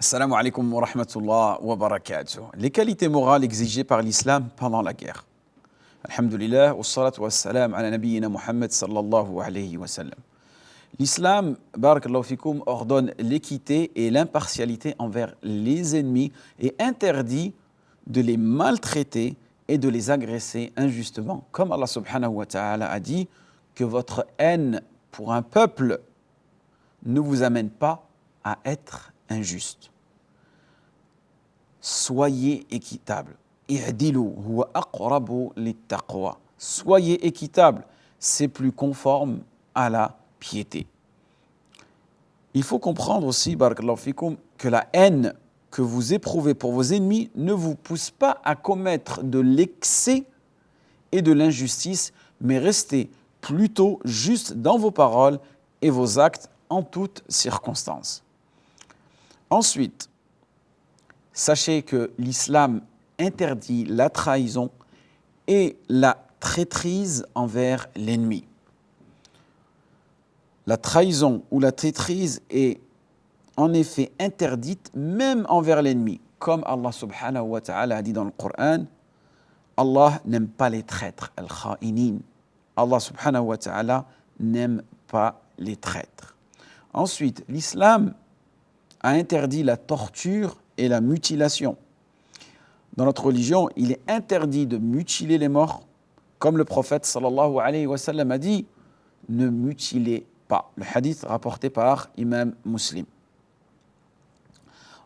Assalamu alaikum wa rahmatullah wa barakatuh. Les qualités morales exigées par l'islam pendant la guerre. Alhamdulillah, wa salatu wa salam ala nabiyyina Muhammad sallallahu alayhi wa sallam. L'islam, barakallahu fikoum, ordonne l'équité et l'impartialité envers les ennemis et interdit de les maltraiter et de les agresser injustement. Comme Allah subhanahu wa ta'ala a dit que votre haine pour un peuple ne vous amène pas à être injuste. Soyez équitable. I'dilu huwa aqrabu littaqwa. Soyez équitable, c'est plus conforme à la piété. Il faut comprendre aussi, barakallahu fikoum, que la haine que vous éprouvez pour vos ennemis ne vous pousse pas à commettre de l'excès et de l'injustice, mais restez plutôt juste dans vos paroles et vos actes en toutes circonstances. Ensuite, sachez que l'islam interdit la trahison et la traîtrise envers l'ennemi. La trahison ou la traîtrise est en effet interdite même envers l'ennemi. Comme Allah subhanahu wa ta'ala a dit dans le Coran, Allah n'aime pas les traîtres, al-kha'inin. Allah subhanahu wa ta'ala n'aime pas les traîtres. Ensuite, l'islam a interdit la torture et la mutilation. Dans notre religion, il est interdit de mutiler les morts, comme le prophète sallallahu alayhi wa sallam a dit, ne mutilez pas. Le hadith rapporté par Imam Muslim.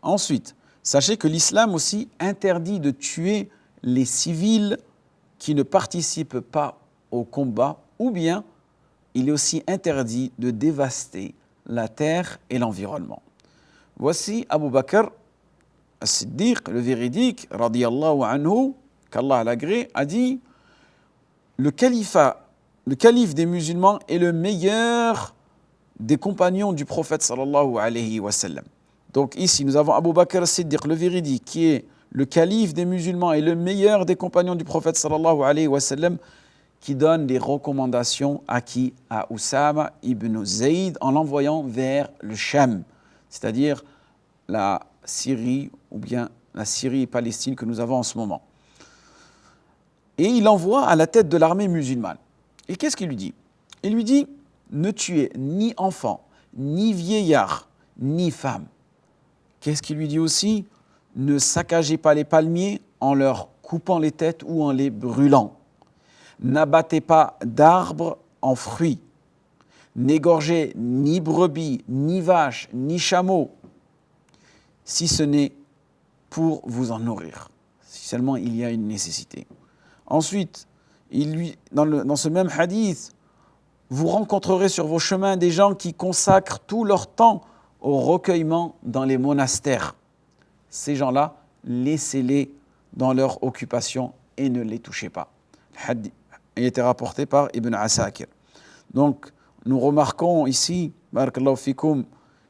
Ensuite, sachez que l'islam aussi interdit de tuer les civils qui ne participent pas au combat, ou bien il est aussi interdit de dévaster la terre et l'environnement. Voici Abu Bakr as-Siddiq, le véridique, radiyallahu anhu, qu'Allah l'agrée, a dit le calife des musulmans est le meilleur des compagnons du prophète sallallahu alayhi wa sallam. Donc ici, nous avons Abu Bakr as-Siddiq, le véridique, qui est le calife des musulmans et le meilleur des compagnons du prophète sallallahu alayhi wa sallam, qui donne des recommandations à qui? À Oussama ibn Zayd, en l'envoyant vers le Sham, c'est-à-dire la Syrie, ou bien la Syrie et Palestine que nous avons en ce moment. Et il l'envoie à la tête de l'armée musulmane. Et qu'est-ce qu'il lui dit? Il lui dit, ne tuez ni enfants, ni vieillards, ni femmes. Qu'est-ce qu'il lui dit aussi? Ne saccagez pas les palmiers en leur coupant les têtes ou en les brûlant. N'abattez pas d'arbres en fruits. N'égorgez ni brebis, ni vaches, ni chameaux, si ce n'est pour vous en nourrir, si seulement il y a une nécessité. Ensuite, dans ce même hadith, vous rencontrerez sur vos chemins des gens qui consacrent tout leur temps au recueillement dans les monastères. Ces gens-là, laissez-les dans leur occupation et ne les touchez pas. Le hadith a été rapporté par Ibn Asakir. Donc, nous remarquons ici, barakallahu fikoum,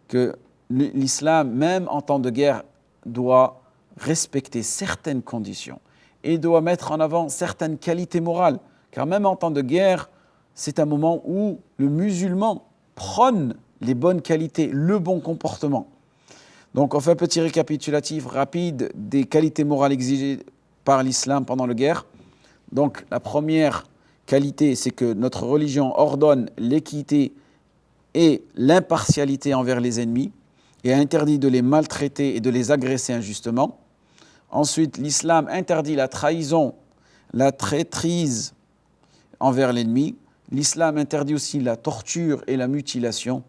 que l'islam, même en temps de guerre, doit respecter certaines conditions et doit mettre en avant certaines qualités morales. Car même en temps de guerre, c'est un moment où le musulman prône les bonnes qualités, le bon comportement. Donc on fait un petit récapitulatif rapide des qualités morales exigées par l'islam pendant la guerre. Donc la première qualité, c'est que notre religion ordonne l'équité et l'impartialité envers les ennemis et interdit de les maltraiter et de les agresser injustement. Ensuite, l'islam interdit la trahison, la traîtrise envers l'ennemi. L'islam interdit aussi la torture et la mutilation.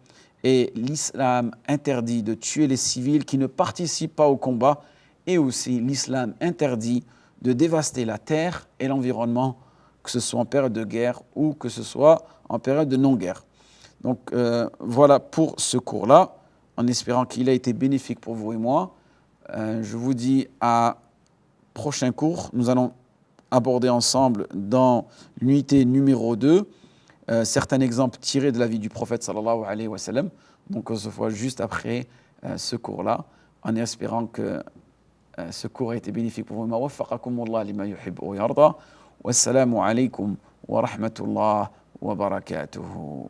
Et l'islam interdit de tuer les civils qui ne participent pas au combat. Et aussi, l'islam interdit de dévaster la terre et l'environnement, que ce soit en période de guerre ou que ce soit en période de non-guerre. Donc voilà pour ce cours-là, en espérant qu'il a été bénéfique pour vous et moi. Je vous dis à prochain cours. Nous allons aborder ensemble dans l'unité numéro 2 certains exemples tirés de la vie du prophète sallallahu alayhi wa sallam. Donc on se voit juste après ce cours-là, en espérant que ce cours a été bénéfique pour vous et moi. Waffaqakumullah lima yuhibbu wa yarda. Wassalamu alaykum wa rahmatullah wa barakatuhu.